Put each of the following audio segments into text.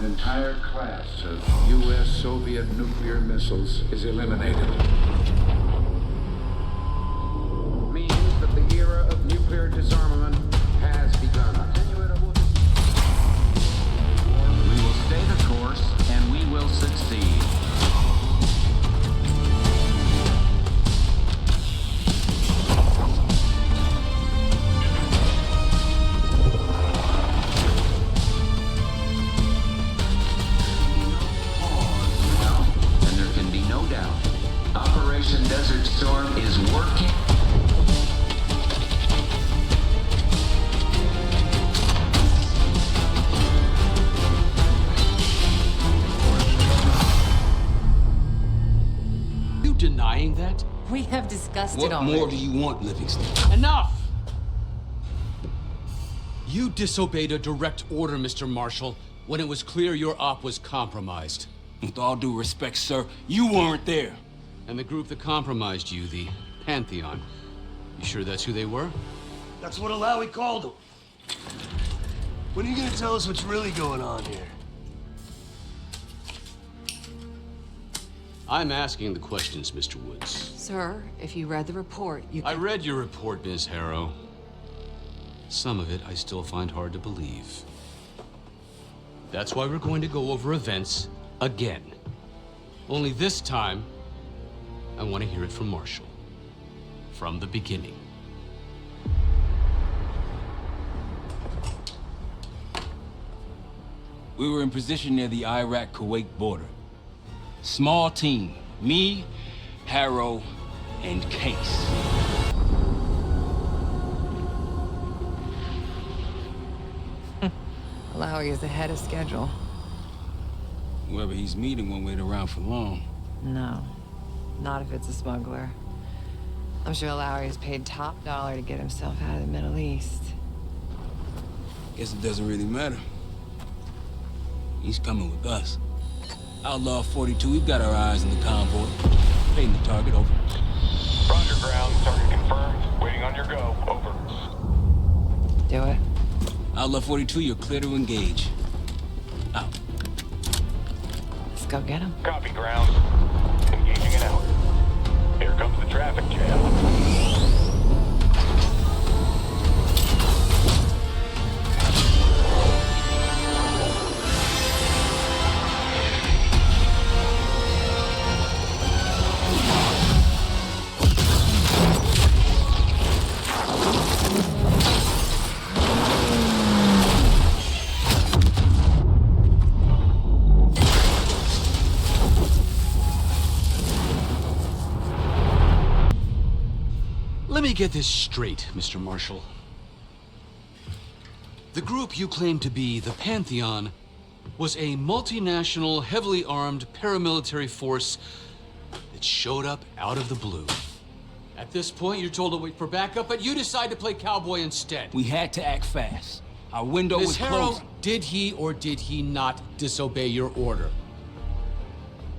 an entire class of U.S.-Soviet nuclear missiles is eliminated. Means that the era of nuclear disarmament has begun. We will stay the course, and we will succeed. Operation Desert Storm is working. You denying that? We have discussed it already. What more do you want, Livingston? Enough! You disobeyed a direct order, Mr. Marshall, when it was clear your op was compromised. With all due respect, sir, you weren't there. And the group that compromised you, the Pantheon, you sure that's who they were? That's what Alawi called them. When are you gonna tell us what's really going on here? I'm asking the questions, Mr. Woods. Sir, if you read the report, you I can... read your report, Ms. Harrow. Some of it I still find hard to believe. That's why we're going to go over events again. Only this time, I want to hear it from Marshall. From the beginning. We were in position near the Iraq-Kuwait border. Small team. Me, Harrow, and Case. Alawi is ahead of schedule. Whoever he's meeting won't wait around for long. No, not if it's a smuggler. I'm sure Alawi is paid top dollar to get himself out of the Middle East. Guess it doesn't really matter. He's coming with us. Outlaw 42, we've got our eyes on the convoy. Paying the target, over. Roger, ground. Target confirmed. Waiting on your go. Over. Do it. Outlaw 42, you're clear to engage. Out. Let's go get him. Copy, ground. Engaging and out. Here comes the traffic jam. Let me get this straight, Mr. Marshall. The group you claim to be the Pantheon was a multinational, heavily armed paramilitary force that showed up out of the blue. At this point, you're told to wait for backup, but you decide to play cowboy instead. We had to act fast. Our window was Ms. Harrow, closing. did he or did he not disobey your order?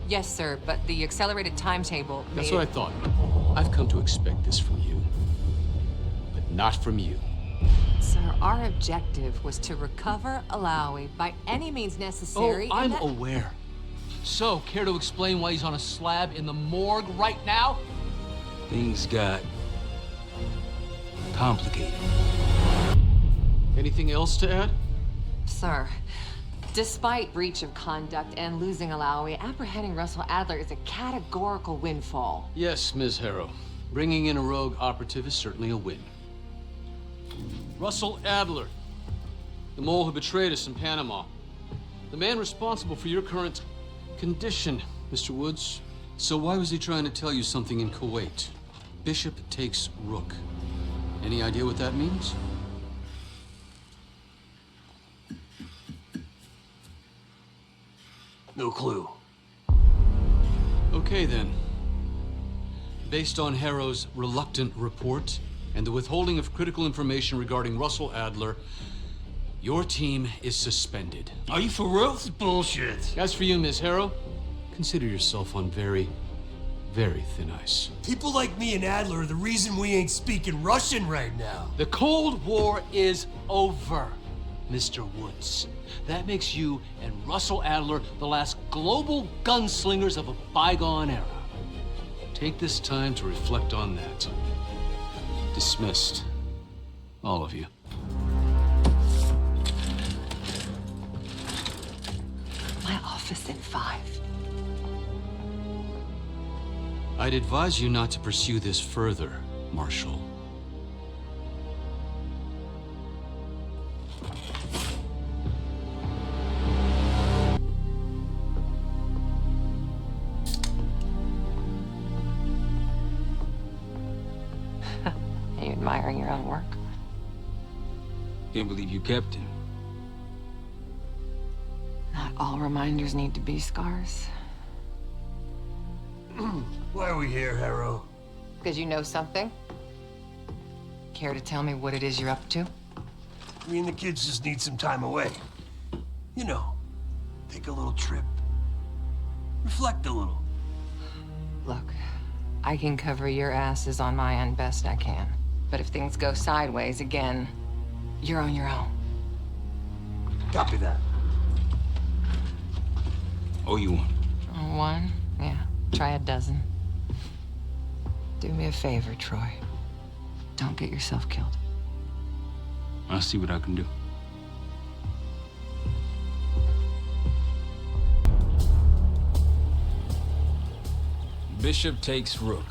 Yes, sir, but the accelerated timetable That's made what I thought. I've come to expect this from you, but not from you. Sir, our objective was to recover Alawi by any means necessary. Oh, I'm and that... aware. So, care to explain why he's on a slab in the morgue right now? Things got complicated. Anything else to add? Sir, despite breach of conduct and losing Alawi, apprehending Russell Adler is a categorical windfall. Yes, Ms. Harrow. Bringing in a rogue operative is certainly a win. Russell Adler, the mole who betrayed us in Panama. The man responsible for your current condition, Mr. Woods. So why was he trying to tell you something in Kuwait? Bishop takes Rook. Any idea what that means? No clue. Okay, then. Based on Harrow's reluctant report and the withholding of critical information regarding Russell Adler, your team is suspended. Are you for real? This is bullshit. As for you, Ms. Harrow, consider yourself on very, very thin ice. People like me and Adler are the reason we ain't speaking Russian right now. The Cold War is over. Mr. Woods. That makes you and Russell Adler the last global gunslingers of a bygone era. Take this time to reflect on that. Dismissed. All of you. My office in 5. I'd advise you not to pursue this further, Marshal. Are you admiring your own work? Can't believe you kept him. Not all reminders need to be scars. Why are we here, Harrow? Because you know something? Care to tell me what it is you're up to? Me and the kids just need some time away. You know, take a little trip. Reflect a little. Look, I can cover your asses on my end best I can. But if things go sideways again, you're on your own. Copy that. Oh, you want? One? Yeah. Try a dozen. Do me a favor, Troy. Don't get yourself killed. I'll see what I can do. Bishop takes Rook.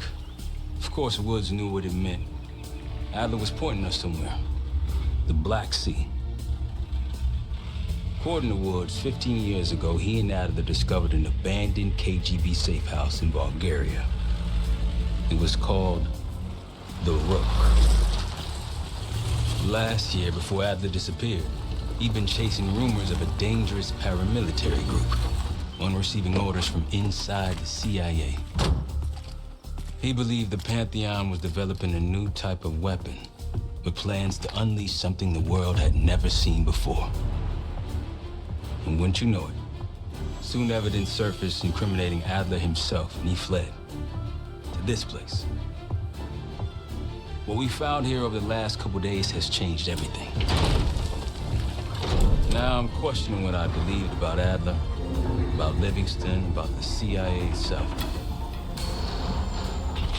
Of course, Woods knew what it meant. Adler was pointing us somewhere. The Black Sea. According to Woods, 15 years ago, he and Adler discovered an abandoned KGB safe house in Bulgaria. It was called the Rook. Last year, before Adler disappeared, he'd been chasing rumors of a dangerous paramilitary group, one receiving orders from inside the CIA. He believed the Pantheon was developing a new type of weapon, with plans to unleash something the world had never seen before. And wouldn't you know it, soon evidence surfaced incriminating Adler himself, and he fled to this place. What we found here over the last couple days has changed everything. Now I'm questioning what I believed about Adler, about Livingston, about the CIA itself.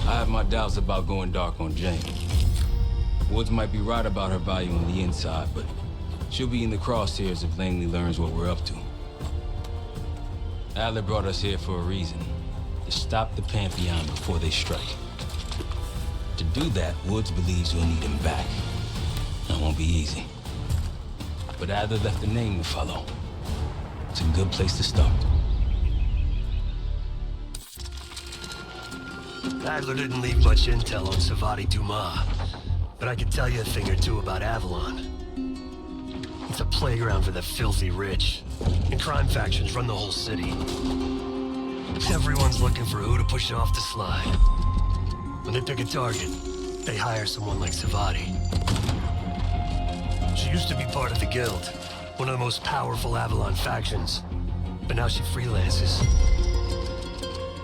I have my doubts about going dark on Jane. Woods might be right about her value on the inside, but she'll be in the crosshairs if Langley learns what we're up to. Adler brought us here for a reason. To stop the Pantheon before they strike. To do that, Woods believes we'll need him back. That won't be easy. But Adler left a name to follow. It's a good place to start. Adler didn't leave much intel on Savati Dumas, but I could tell you a thing or two about Avalon. It's a playground for the filthy rich, and crime factions run the whole city. Everyone's looking for who to push off the slide. When they pick a target, they hire someone like Savati. She used to be part of the Guild, one of the most powerful Avalon factions, but now she freelances.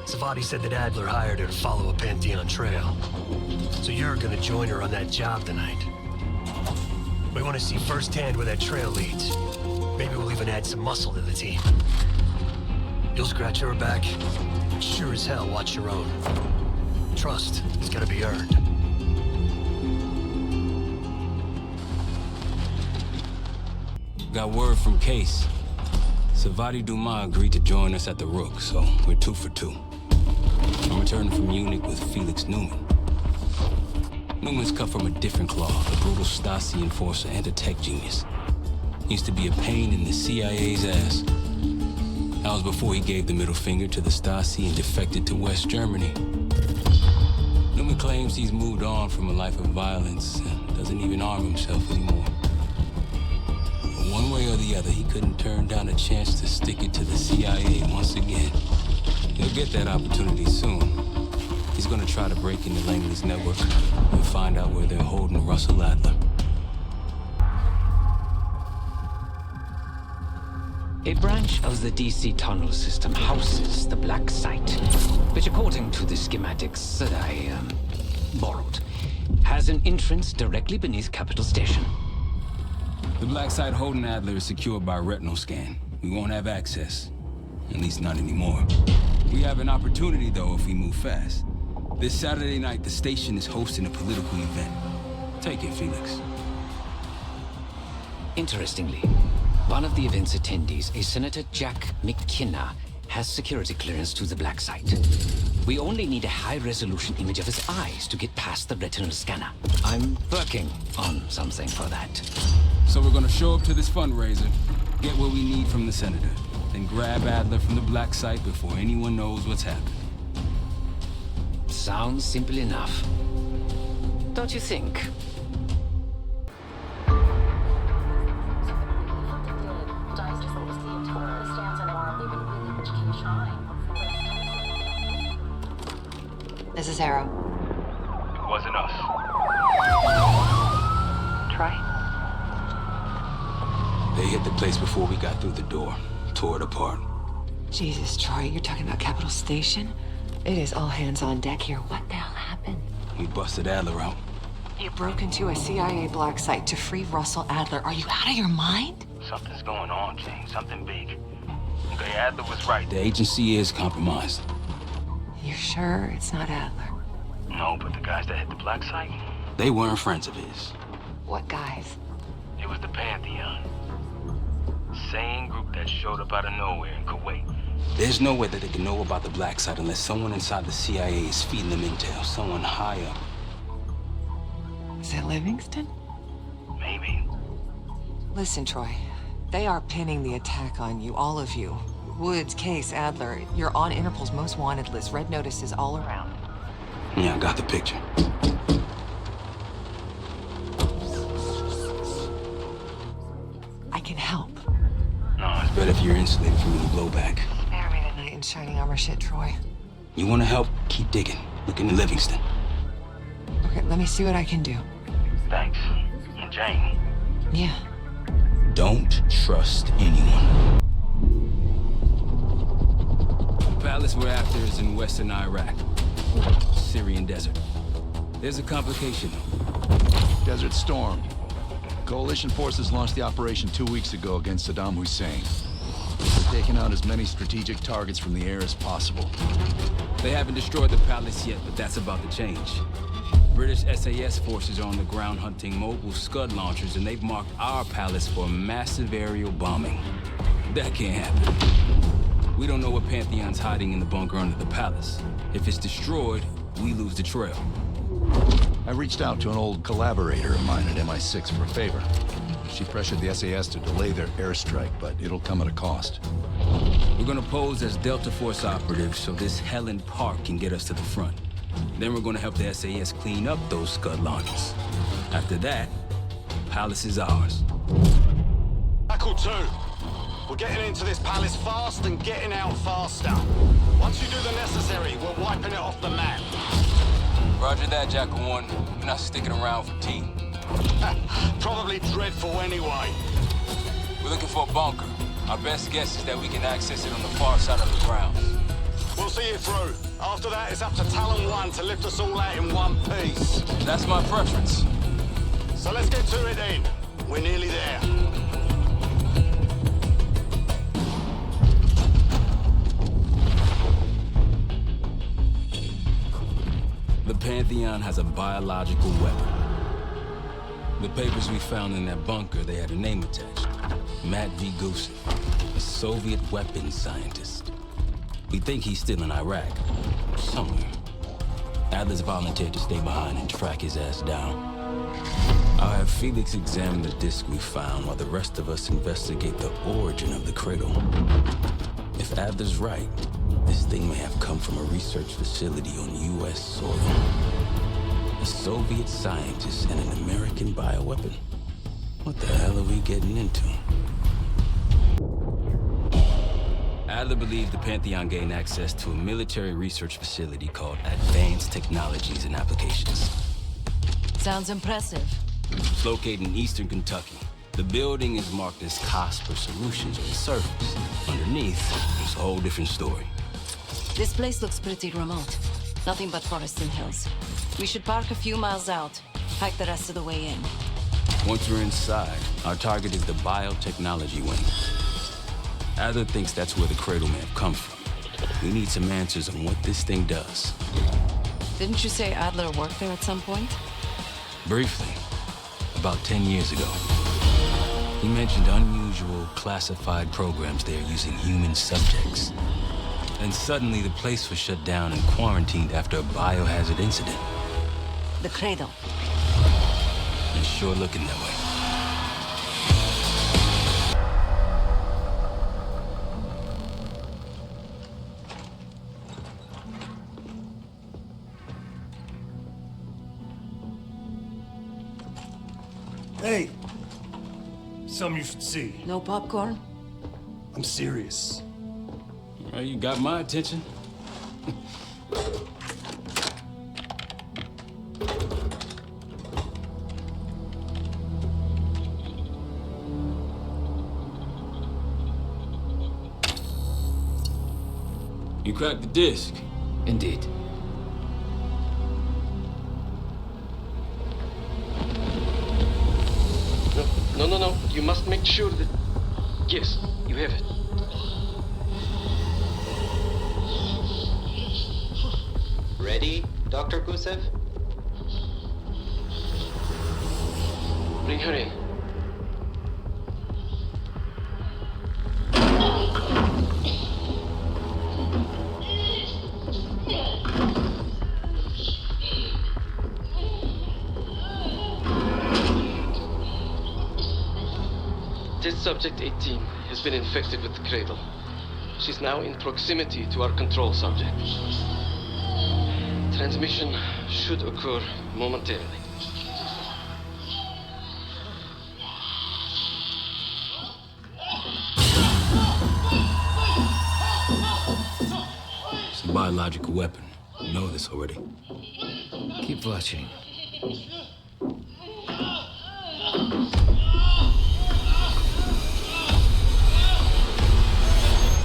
Savati said that Adler hired her to follow a Pantheon trail. So you're gonna join her on that job tonight. We want to see firsthand where that trail leads. Maybe we'll even add some muscle to the team. You'll scratch her back, sure as hell watch your own. Trust has gotta be earned. Got word from Case. Savati Dumas agreed to join us at the Rook, so we're 2 for 2. I'm returning from Munich with Felix Newman. Newman's cut from a different cloth, a brutal Stasi enforcer and a tech genius. He used to be a pain in the CIA's ass. That was before he gave the middle finger to the Stasi and defected to West Germany. Newman claims he's moved on from a life of violence and doesn't even arm himself anymore. But one way or the other, he couldn't turn down a chance to stick it to the CIA once again. He'll get that opportunity soon. He's gonna try to break into Langley's network and find out where they're holding Russell Adler. A branch of the DC tunnel system houses the black site, which according to the schematics that I borrowed, has an entrance directly beneath Capital Station. The black site holding Adler is secured by a retinal scan. We won't have access. At least not anymore. We have an opportunity, though, if we move fast. This Saturday night, the station is hosting a political event. Take it, Felix. Interestingly, one of the event's attendees, a Senator Jack McKenna, has security clearance to the black site. We only need a high-resolution image of his eyes to get past the retinal scanner. I'm working on something for that. So we're gonna show up to this fundraiser, get what we need from the senator, then grab Adler from the black site before anyone knows what's happened. Sounds simple enough. Don't you think? This is Arrow. It wasn't us. Troy? They hit the place before we got through the door, tore it apart. Jesus, Troy, you're talking about Capital Station? It is all hands on deck here. What the hell happened? We busted Adler out. You broke into a CIA black site to free Russell Adler. Are you out of your mind? Something's going on, James. Something big. Okay, Adler was right. The agency is compromised. You sure it's not Adler? No, but the guys that hit the black site, They weren't friends of his. What guys? it was the Pantheon. Same group that showed up out of nowhere in Kuwait. There's no way that they can know about the black site unless someone inside the CIA is feeding them intel, someone high up. Is it Livingston? Maybe. Listen, Troy. They are pinning the attack on you, all of you. Woods, Case, Adler. You're on Interpol's most wanted list. Red notices all around. Yeah, I got the picture. I can help. No, It's better if you're insulated from any blowback. Spare me tonight in shining armor shit, Troy. You want to help? Keep digging. Look into Livingston. Okay, let me see what I can do. thanks. And Jane. Yeah. Don't trust anyone. The palace we're after is in western Iraq. Syrian desert. There's a complication, though. Desert Storm. Coalition forces launched the operation 2 weeks ago against Saddam Hussein. They're taking out as many strategic targets from the air as possible. They haven't destroyed the palace yet, but that's about to change. British SAS forces are on the ground hunting mobile Scud launchers, and they've marked our palace for massive aerial bombing. That can't happen. We don't know what Pantheon's hiding in the bunker under the palace. If it's destroyed, we lose the trail. I reached out to an old collaborator of mine at MI6 for a favor. She pressured the SAS to delay their airstrike, but it'll come at a cost. We're gonna pose as Delta Force operatives so this Helen Park can get us to the front. Then we're gonna help the SAS clean up those Scud launchers. After that, palace is ours. Tackle 2. We're getting into this palace fast and getting out faster. Once you do the necessary, we're wiping it off the map. Roger that, Jackal 1. We're not sticking around for tea. Probably dreadful anyway. We're looking for a bunker. Our best guess is that we can access it on the far side of the grounds. We'll see you through. After that, it's up to Talon 1 to lift us all out in one piece. That's my preference. So let's get to it then. We're nearly there. The Pantheon has a biological weapon. The papers we found in that bunker, they had a name attached. Matt V. Gusev, a Soviet weapons scientist. We think he's still in Iraq, somewhere. Adler's volunteered to stay behind and track his ass down. I'll have Felix examine the disc we found while the rest of us investigate the origin of the cradle. If Adler's right, this thing may have come from a research facility on U.S. soil. A Soviet scientist and an American bioweapon. What the hell are we getting into? Adler believed the Pantheon gained access to a military research facility called Advanced Technologies and Applications. Sounds impressive. It's located in eastern Kentucky. The building is marked as Cosper Solutions on the surface. Underneath, it's a whole different story. This place looks pretty remote. Nothing but forests and hills. We should park a few miles out, hike the rest of the way in. Once we're inside, our target is the biotechnology wing. Adler thinks that's where the cradle may have come from. We need some answers on what this thing does. Didn't you say Adler worked there at some point? Briefly, about 10 years ago. He mentioned unusual, classified programs there using human subjects. And suddenly the place was shut down and quarantined after a biohazard incident. The cradle. It's sure looking that way. Hey! Something you should see. No popcorn? I'm serious. Well, you got my attention. You cracked the disc. Indeed. No. You must make sure that... Yes, you have it. Ready, Dr. Gusev? Bring her in. Test subject 18 has been infected with the cradle. She's now in proximity to our control subject. Transmission should occur momentarily. It's a biological weapon. You know this already. Keep watching.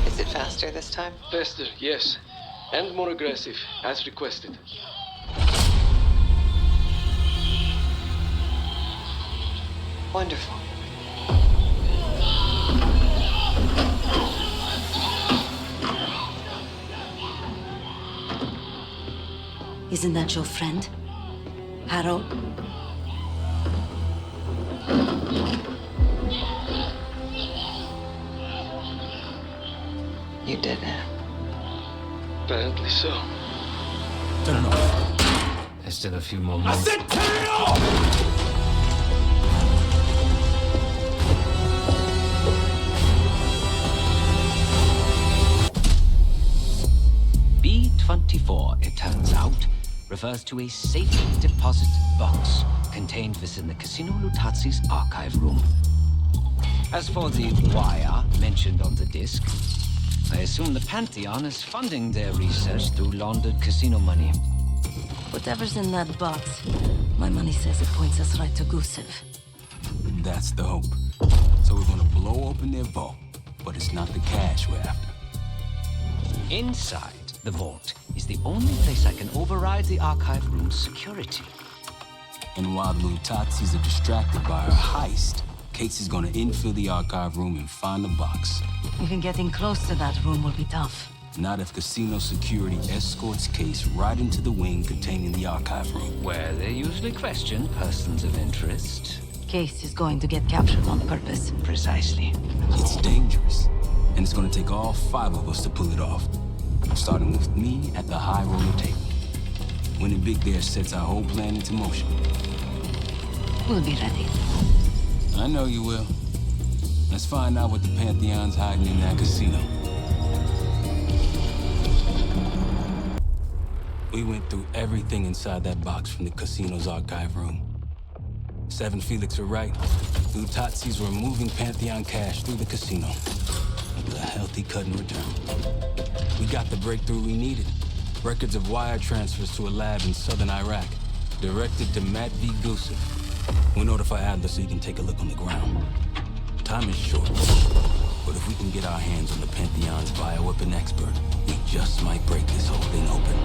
Is it faster this time? Faster, yes. And more aggressive, as requested. Wonderful. Isn't that your friend? Harold? You did it. Apparently so. Turn it off. There's still a few more minutes. I said turn it off! B-24, it turns out, refers to a safe deposit box contained within the Casino Lutazi's archive room. As for the wire mentioned on the disc, I assume the Pantheon is funding their research through laundered casino money. Whatever's in that box, my money says it points us right to Gusev. That's the hope. So we're gonna blow open their vault, but it's not the cash we're after. Inside the vault is the only place I can override the archive room's security. And while the Lutazis are distracted by our heist, Case is gonna infill the archive room and find the box. Even getting close to that room will be tough. Not if casino security escorts Case right into the wing containing the archive room. Where they usually question persons of interest. Case is going to get captured on purpose. Precisely. It's dangerous, and it's gonna take all 5 of us to pull it off. Starting with me at the high roller table. Winning big there sets our whole plan into motion. We'll be ready. I know you will. Let's find out what the Pantheon's hiding in that casino. We went through everything inside that box from the casino's archive room. 7 Felix were right. The Lutazis were moving Pantheon cash through the casino with a healthy cut in return. We got the breakthrough we needed. Records of wire transfers to a lab in southern Iraq, directed to Matt V. Gusev. We'll notify Adler so he can take a look on the ground. Time is short, but if we can get our hands on the Pantheon's bioweapon expert, we just might break this whole thing open.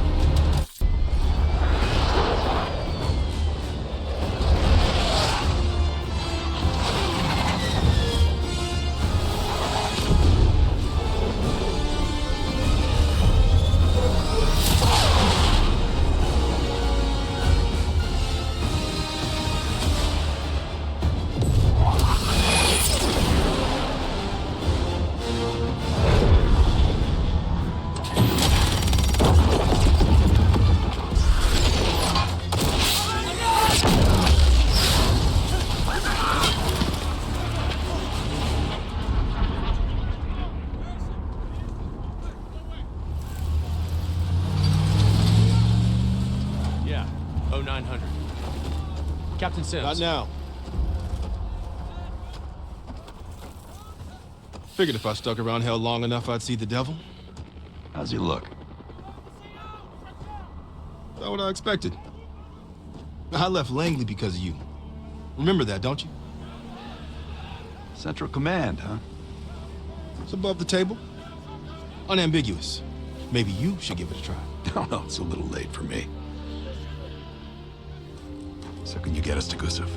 900. Captain Sims. Not now. Figured if I stuck around hell long enough, I'd see the devil. How's he look? Not what I expected. I left Langley because of you. Remember that, don't you? Central Command, huh? It's above the table. Unambiguous. Maybe you should give it a try. Oh, no, it's a little late for me. So can you get us to Gusev?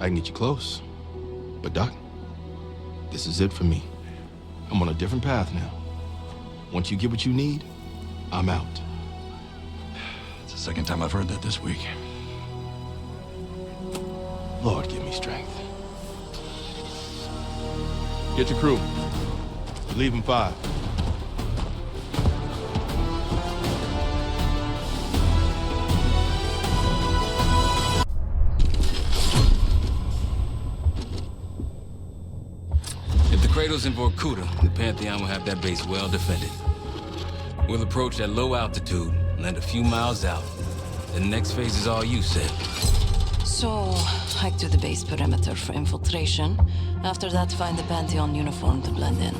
I can get you close. But Doc, this is it for me. I'm on a different path now. Once you get what you need, I'm out. It's the second time I've heard that this week. Lord, give me strength. Get your crew. Leave in 5. If the cradle's in Vorkuta, the Pantheon will have that base well defended. We'll approach at low altitude, land a few miles out. The next phase is all you, Sid. So, hike to the base perimeter for infiltration. After that, find the Pantheon uniform to blend in.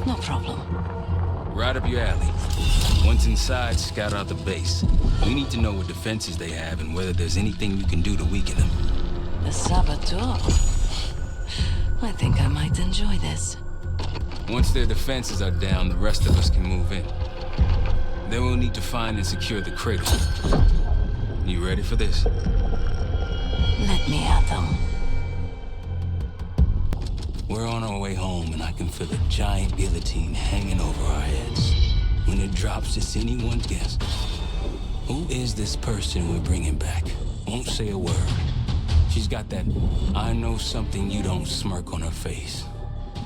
No problem. Right up your alley. Once inside, scout out the base. We need to know what defenses they have and whether there's anything you can do to weaken them. The saboteur. I think I might enjoy this. Once their defenses are down, the rest of us can move in. Then we'll need to find and secure the cradle. You ready for this? Let me at them. We're on our way home, and I can feel a giant guillotine hanging over our heads. When it drops, it's anyone's guess. Who is this person we're bringing back? Won't say a word. She's got that I know something you don't smirk on her face.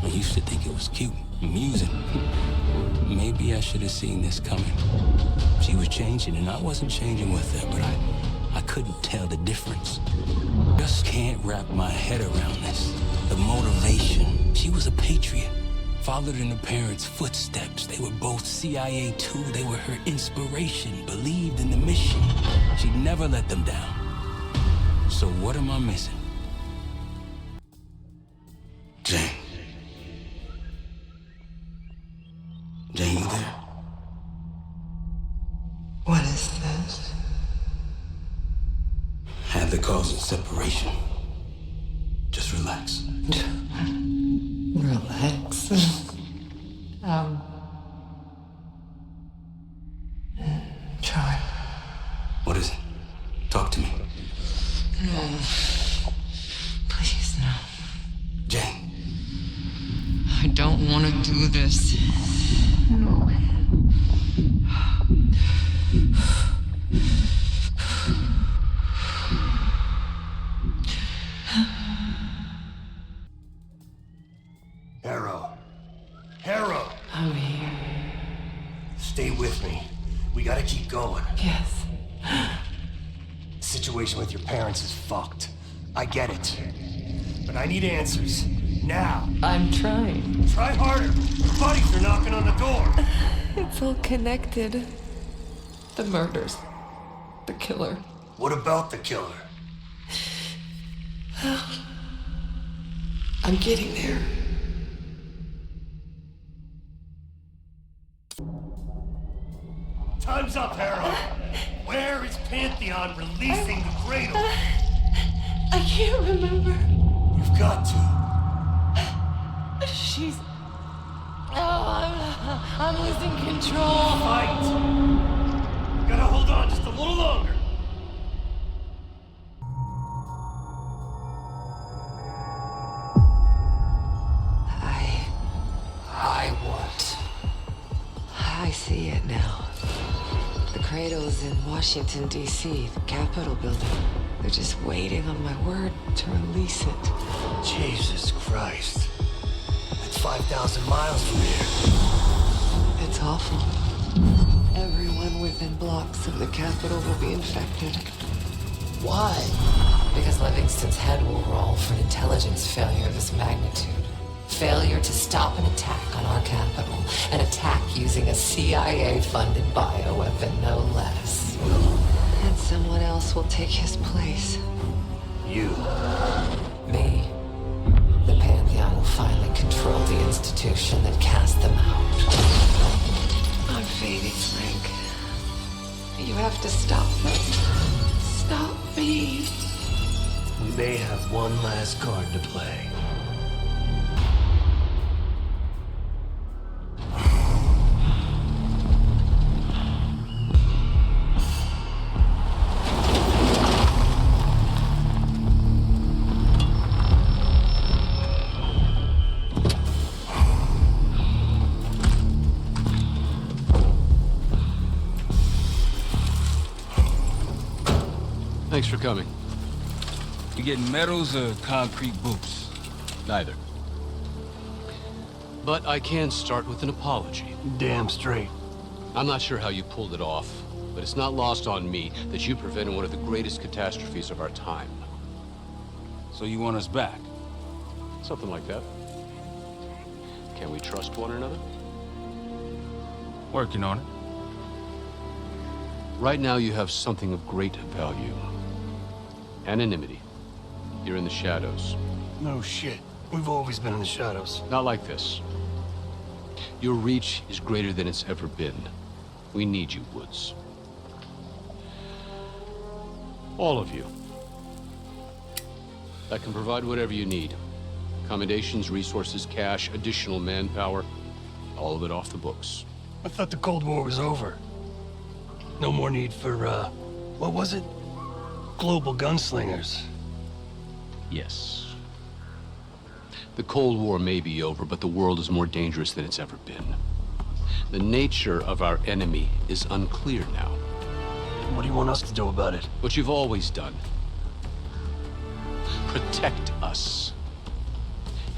I used to think it was cute, amusing. Maybe I should have seen this coming. She was changing, and I wasn't changing with her, but I couldn't tell the difference. Just can't wrap my head around this. The motivation. She was a patriot. Followed in her parents' footsteps. They were both CIA too. They were her inspiration. Believed in the mission. She'd never let them down. So what am I missing? Jane. Jane, you there? What is this? Had the cause of separation. Just relax. Relax. Try. What is it? Talk to me. No. Please, no. Jane. I don't want to do this. No. Harrow! I'm here. Stay with me. We gotta keep going. Yes. The situation with your parents is fucked. I get it. But I need answers. Now. I'm trying. Try harder. Your buddies are knocking on the door. It's all connected. The murders. The killer. What about the killer? I'm getting there. Time's up, Harrow. Where is Pantheon releasing the cradle? I can't remember. You've got to. She's... Oh, I'm losing control. Fight! You gotta hold on just a little longer. I see it now. The cradle's in Washington, D.C., the Capitol building. They're just waiting on my word to release it. Jesus Christ. That's 5,000 miles from here. It's awful. Everyone within blocks of the Capitol will be infected. Why? Because Livingston's head will roll for an intelligence failure of this magnitude. failure to stop an attack on our capital. An attack using a CIA-funded bioweapon, no less. And someone else will take his place. You. Me. The Pantheon will finally control the institution that cast them out. I'm fading, Frank. You have to stop me. Stop me. We may have one last card to play. Thanks for coming. You getting medals or concrete boots? Neither. But I can start with an apology. Damn straight. I'm not sure how you pulled it off, but it's not lost on me that you prevented one of the greatest catastrophes of our time. So you want us back? Something like that. Can we trust one another? Working on it. Right now you have something of great value. Anonymity. You're in the shadows. No shit. We've always been in the shadows. Not like this. Your reach is greater than it's ever been. We need you, Woods. All of you. I can provide whatever you need. Accommodations, resources, cash, additional manpower. All of it off the books. I thought the Cold War was over. No more need for, what was it? Global gunslingers. Yes. The Cold War may be over, but the world is more dangerous than it's ever been. The nature of our enemy is unclear now. What do you want us to do about it? What you've always done. Protect us.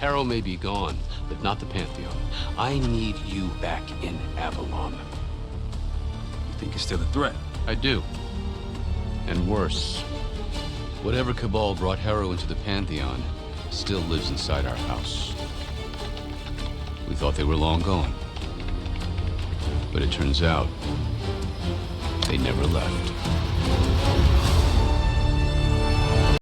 Harrow may be gone, but not the Pantheon. I need you back in Avalon. You think you're still a threat? I do. And worse. Whatever cabal brought Harrow into the Pantheon still lives inside our house. We thought they were long gone. But it turns out, they never left.